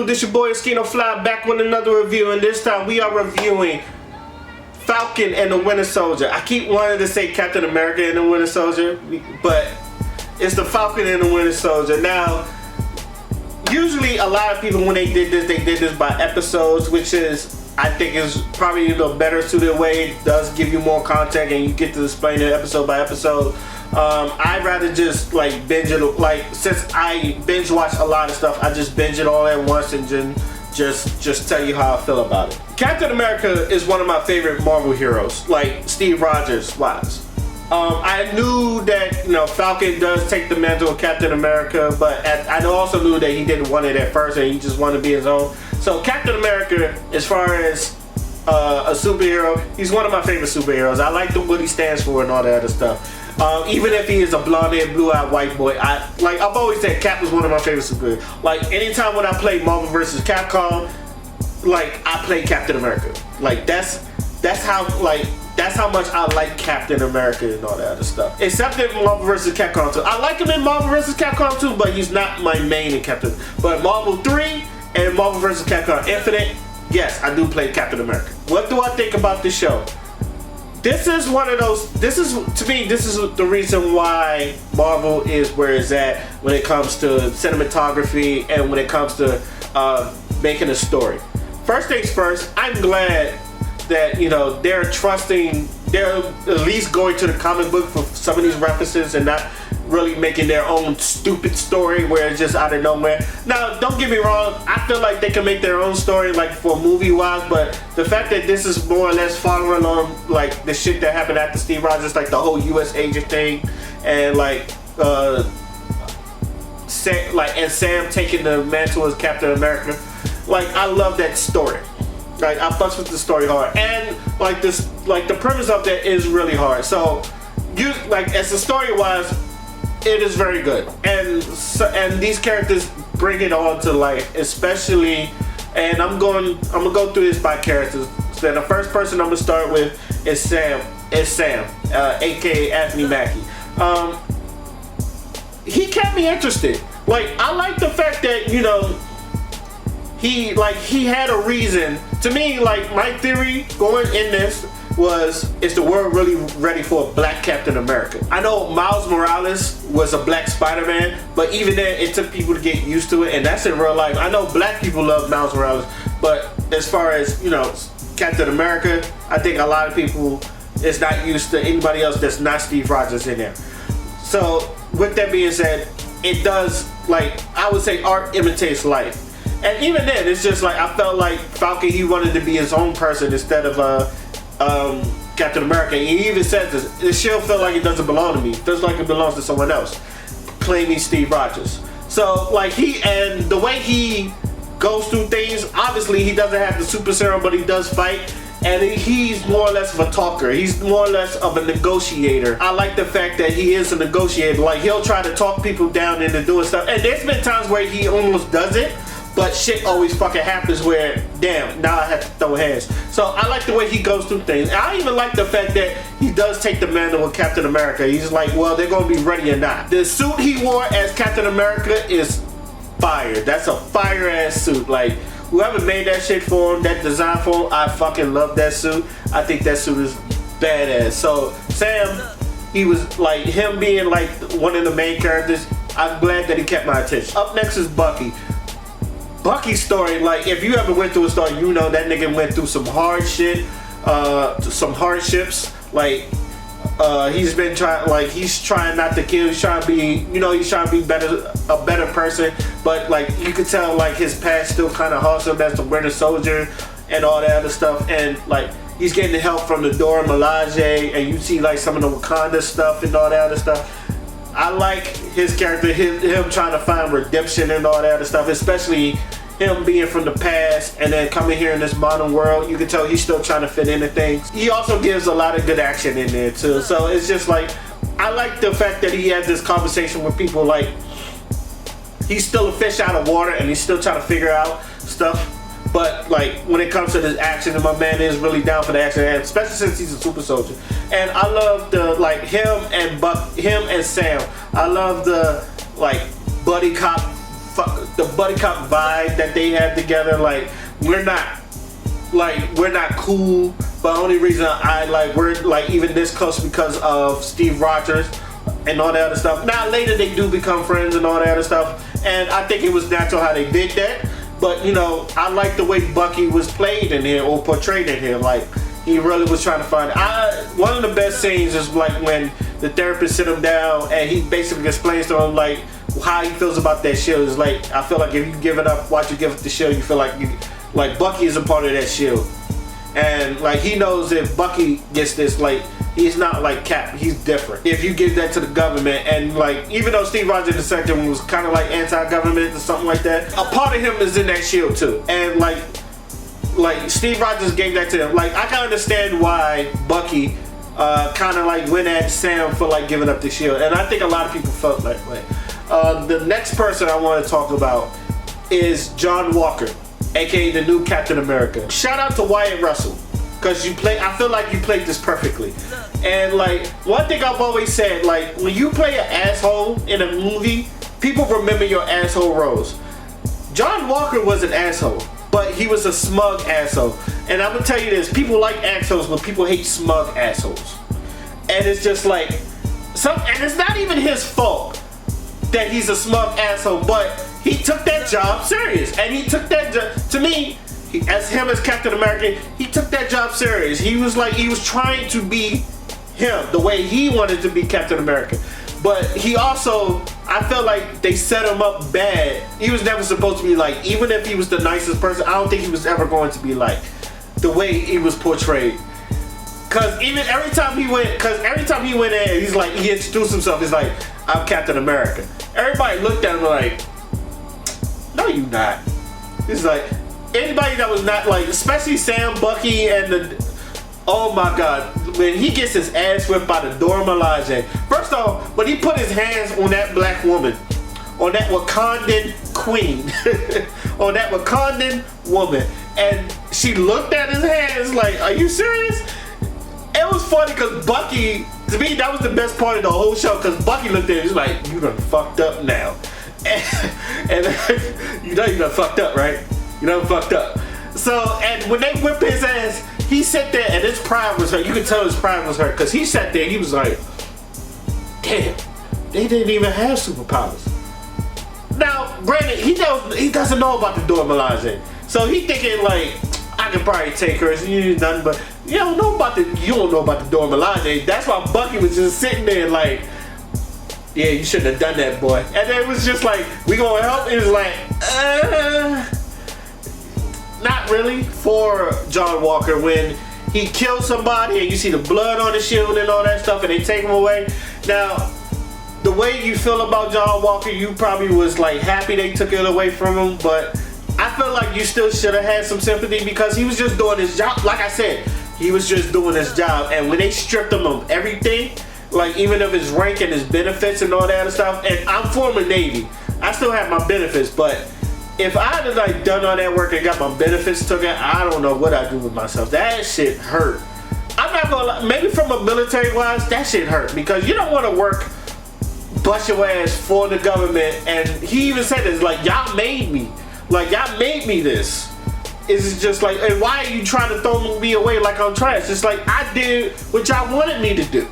This your boy Oscino Fly back with another review, and this time we are reviewing Falcon and the Winter Soldier. I keep wanting to say Captain America and the Winter Soldier, but it's the Falcon and the Winter Soldier. Now, usually a lot of people when they did this by episodes, which is, I think, is probably the better suited way. It does give you more context and you get to explain it episode by episode. I'd rather just like binge it, like since I binge watch a lot of stuff, I just binge it all at once and just tell you how I feel about it. Captain America is one of my favorite Marvel heroes, like Steve Rogers wise. I knew that, you know, Falcon does take the mantle of Captain America, but I also knew that he didn't want it at first and he just wanted to be his own. So Captain America, as far as a superhero, he's one of my favorite superheroes. I like what he stands for and all that other stuff. Even if he is a blonde-haired, blue-eyed white boy, I've always said Cap was one of my favorite superheroes. Like anytime when I play Marvel vs. Capcom, like I play Captain America. Like that's how much I like Captain America and all that other stuff. Except in Marvel vs. Capcom 2. I like him in Marvel vs. Capcom 2, but he's not my main in Captain. But Marvel 3 and Marvel vs. Capcom Infinite, yes, I do play Captain America. What do I think about this show? This is one of those, to me, this is the reason why Marvel is where it's at when it comes to cinematography and when it comes to making a story. First things first, I'm glad that, you know, they're at least going to the comic book for some of these references and not really making their own stupid story where it's just out of nowhere. Now, don't get me wrong, I feel like they can make their own story, like for movie wise, but the fact that this is more or less following on like the shit that happened after Steve Rogers, like the whole US agent thing, and like Sam taking the mantle as Captain America, like I love that story. Like I fucks with the story hard, and like this, like the premise of that is really hard. So you like as the story wise, it is very good, and these characters bring it all to life, especially. And I'm gonna go through this by characters. So the first person I'm gonna start with is Sam, aka Anthony Mackie. He kept me interested. Like I like the fact that, you know, he had a reason. To me, like my theory going in this was, is the world really ready for a black Captain America? I know Miles Morales was a black Spider-Man, but even then it took people to get used to it, and that's in real life. I know black people love Miles Morales, but as far as, you know, Captain America, I think a lot of people is not used to anybody else that's not Steve Rogers in there. So with that being said, it does, like I would say, art imitates life. And even then, it's just like I felt like Falcon, he wanted to be his own person instead of Captain America. He even says this shield felt like it doesn't belong to me. It feels like it belongs to someone else, claiming Steve Rogers. So like and the way he goes through things, obviously he doesn't have the super serum, but he does fight. And he's more or less of a talker. He's more or less of a negotiator. I like the fact that he is a negotiator. Like he'll try to talk people down into doing stuff. And there's been times where he almost does it, but shit always fucking happens where, damn, now I have to throw hands. So I like the way he goes through things. And I even like the fact that he does take the mantle with Captain America. He's like, well, they're gonna be ready or not. The suit he wore as Captain America is fire. That's a fire ass suit. Like, whoever made that shit for him, that design for him, I fucking love that suit. I think that suit is badass. So Sam, he was like, him being like one of the main characters, I'm glad that he kept my attention. Up next is Bucky. Bucky's story, like if you ever went through a story, you know that nigga went through some hard shit, some hardships. Like he's been trying, like he's trying not to kill, he's trying to be, you know, he's trying to be a better person. But like you could tell, like his past still kind of haunts him as the Winter Soldier and all that other stuff. And like he's getting the help from the Dora Milaje, and you see like some of the Wakanda stuff and all that other stuff. I like his character, him trying to find redemption and all that other stuff, especially him being from the past and then coming here in this modern world. You can tell he's still trying to fit into things. He also gives a lot of good action in there too. So it's just like, I like the fact that he has this conversation with people, like he's still a fish out of water and he's still trying to figure out stuff. But like when it comes to this action, and my man is really down for the action, and especially since he's a super soldier. And I love the like him and Sam. I love the like buddy cop the buddy cop vibe that they had together. Like we're not cool, but the only reason we're like even this close because of Steve Rogers and all that other stuff. Now later they do become friends and all that other stuff, and I think it was natural how they did that. But you know, I like the way Bucky was played in here or portrayed in here. Like he really was trying to find. One of the best scenes is like when the therapist sit him down and he basically explains to him like how he feels about that shield. It's like, I feel like if you give it up, watch you give up the shield, you feel like Bucky is a part of that shield. And like he knows if Bucky gets this, like he's not like Cap, he's different. If you give that to the government, and like even though Steve Rogers the second was kind of like anti-government or something like that, a part of him is in that shield too. And like Steve Rogers gave that to him. Like I can understand why Bucky kind of like went at Sam for like giving up the shield, and I think a lot of people felt that way. The next person I want to talk about is John Walker, aka the new Captain America. Shout out to Wyatt Russell, because I feel like you played this perfectly. And like one thing I've always said, like when you play an asshole in a movie, people remember your asshole roles. John Walker was an asshole, but he was a smug asshole. And I'm gonna tell you this, people like assholes, but people hate smug assholes. And it's just like, and it's not even his fault that he's a smug asshole, but he took that job serious. And he took that job, to me, as Captain America, he took that job serious. He was trying to be him, the way he wanted to be Captain America. But he also, I felt like they set him up bad. He was never supposed to be like, even if he was the nicest person, I don't think he was ever going to be like the way he was portrayed. Cause every time he went in, he's like, he introduced himself, he's like, I'm Captain America. Everybody looked at him like, no you not. He's like, anybody that was not like, especially Sam, Bucky, and oh my god, when he gets his ass whipped by the Dora Milaje. First off, when he put his hands on that black woman, on that Wakandan queen, on that Wakandan woman, and she looked at his hands like, are you serious? It was funny because Bucky, to me, that was the best part of the whole show, because Bucky looked at him, he's like, you done fucked up now. And you know you done fucked up, right? You done fucked up. So, and when they whip his ass, he sat there and his pride was hurt. You could tell his pride was hurt because he sat there and he was like, damn, they didn't even have superpowers. Now, granted, he doesn't know about the Dora Milaje. So he thinking like, I can probably take her. You nothing but you don't know about the Dora Milaje. That's why Bucky was just sitting there like, yeah, you shouldn't have done that, boy. And then it was just like, we gonna help? It was like, not really for John Walker. When he kills somebody and you see the blood on the shield and all that stuff and they take him away. Now, the way you feel about John Walker, you probably was like happy they took it away from him, but I feel like you still should have had some sympathy because he was just doing his job. Like I said, he was just doing his job, and when they stripped him of everything, like even of his rank and his benefits and all that other stuff, and I'm former Navy, I still have my benefits, but if I had like done all that work and got my benefits taken, I don't know what I'd do with myself. That shit hurt. I'm not gonna lie, maybe from a military wise, that shit hurt because you don't want to work, bust your ass for the government. And he even said this, like, y'all made me. Like, y'all made me this. It's just like, and why are you trying to throw me away like I'm trash? It's like, I did what y'all wanted me to do.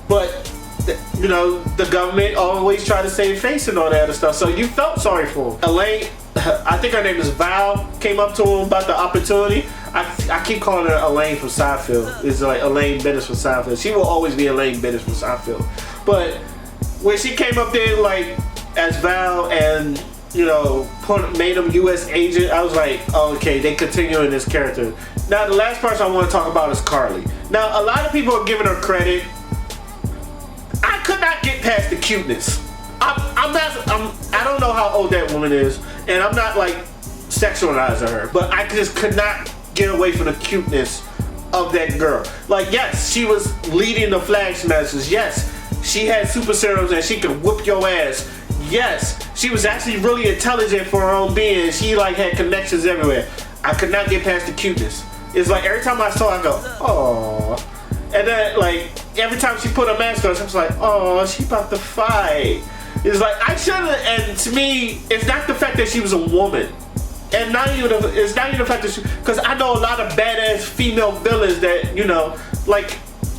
But, you know, the government always try to save face and all that other stuff. So you felt sorry for him. Elaine, I think her name is Val, came up to him about the opportunity. I keep calling her Elaine from Seinfeld. It's like Elaine Bennett from Seinfeld. She will always be Elaine Bennett from Seinfeld. But when she came up there like as Val and, you know, made him U.S. agent, I was like, oh, okay, they continuing this character. Now the last person I want to talk about is Carly. Now a lot of people are giving her credit. I could not get past the cuteness. I don't know how old that woman is, and I'm not like sexualizing her, but I just could not get away from the cuteness of that girl. Like, yes, she was leading the flag smashers. Yes, she had super serums and she could whoop your ass. Yes, she was actually really intelligent for her own being. She like had connections everywhere. I could not get past the cuteness. It's like every time I saw her, I go, oh. And then like every time she put a mask on, I was like, oh, she about to fight. It's like I shouldn't. And to me, it's not the fact that she was a woman, and it's not even the fact that because I know a lot of badass female villains that like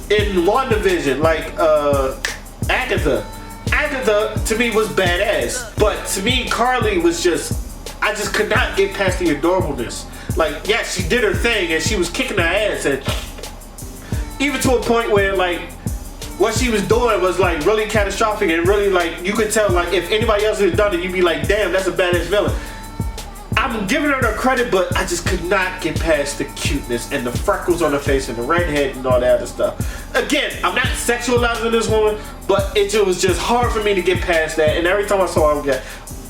in WandaVision, like Agatha. Agatha to me was badass, but to me Carly was I just could not get past the adorableness. Like, yeah, she did her thing and she was kicking her ass, and even to a point where like what she was doing was like really catastrophic and really like you could tell like if anybody else had done it, you'd be like, damn, that's a badass villain. I'm giving her the credit, but I just could not get past the cuteness and the freckles on her face and the redhead and all that other stuff. Again, I'm not sexualizing this woman, but it was just hard for me to get past that. And every time I saw her, I'm like,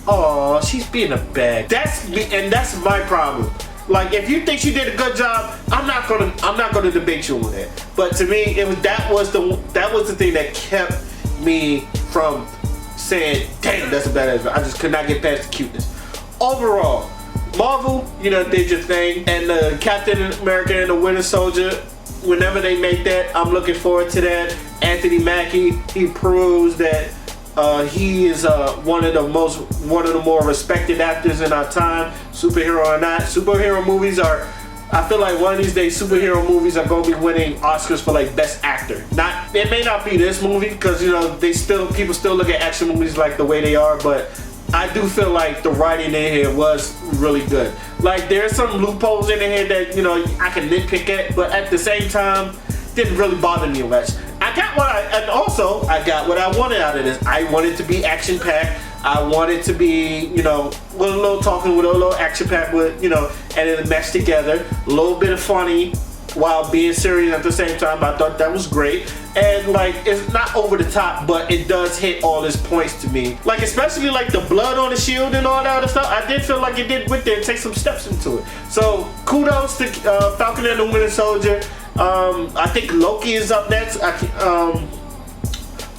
oh, she's being a bag. That's me, and that's my problem. Like, if you think she did a good job, I'm not gonna debate you on that. But to me, that was the thing that kept me from saying, damn, that's a badass. I just could not get past the cuteness. Overall, Marvel, did your thing, and the Captain America and the Winter Soldier, whenever they make that, I'm looking forward to that. Anthony Mackie, he proves that he is one of the more respected actors in our time, superhero or not. Superhero movies are, I feel like one of these days superhero movies are gonna be winning Oscars for like best actor. It may not be this movie because people still look at action movies like the way they are, but I do feel like the writing in here was really good. Like, there's some loopholes in here that I can nitpick at, but at the same time, didn't really bother me much. I got what I wanted out of this. I wanted to be action packed. I wanted to be, with a little talking, with a little action packed, with and it meshed together. A little bit of funny while being serious at the same time. I thought that was great. And like, it's not over the top, but it does hit all its points to me. Like, especially like the blood on the shield and all that other stuff. I did feel like it did with it take some steps into it. So kudos to Falcon and the Winter Soldier. I think Loki is up next.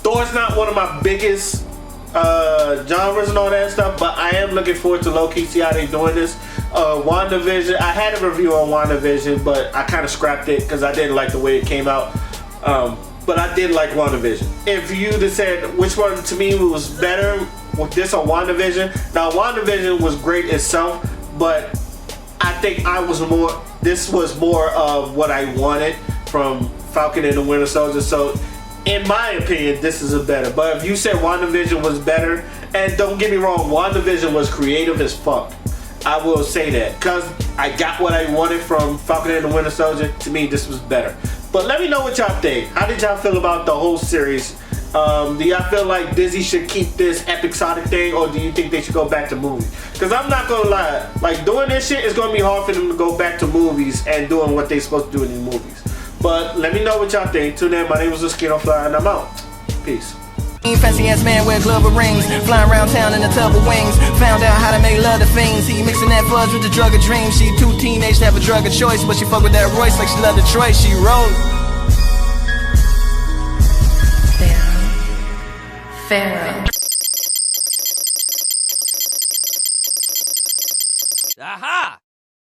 Thor's not one of my biggest genres and all that stuff, but I am looking forward to Loki, see how they doing this. WandaVision, I had a review on WandaVision, but I kind of scrapped it because I didn't like the way it came out. But I did like WandaVision. If you'd have said which one to me was better, this or WandaVision, now WandaVision was great itself, but I think this was more of what I wanted from Falcon and the Winter Soldier. So in my opinion, this is a better. But if you said WandaVision was better, and don't get me wrong, WandaVision was creative as fuck. I will say that, because I got what I wanted from Falcon and the Winter Soldier. To me, this was better. But let me know what y'all think. How did y'all feel about the whole series? Do y'all feel like Disney should keep this episodic thing, or do you think they should go back to movies? Because I'm not gonna lie, like, doing this shit is gonna be hard for them to go back to movies and doing what they're supposed to do in these movies. But let me know what y'all think. Tune in. My name is Oscino Fly, and I'm out. Peace. Fancy ass man wear glove of rings, flying around town in a tub of wings. Found out how to make love to fiends. He mixing that fudge with the drug of dreams. She too teenage to have a drug of choice, but she fuck with that Royce like she love Detroit. She roll. Pharaoh.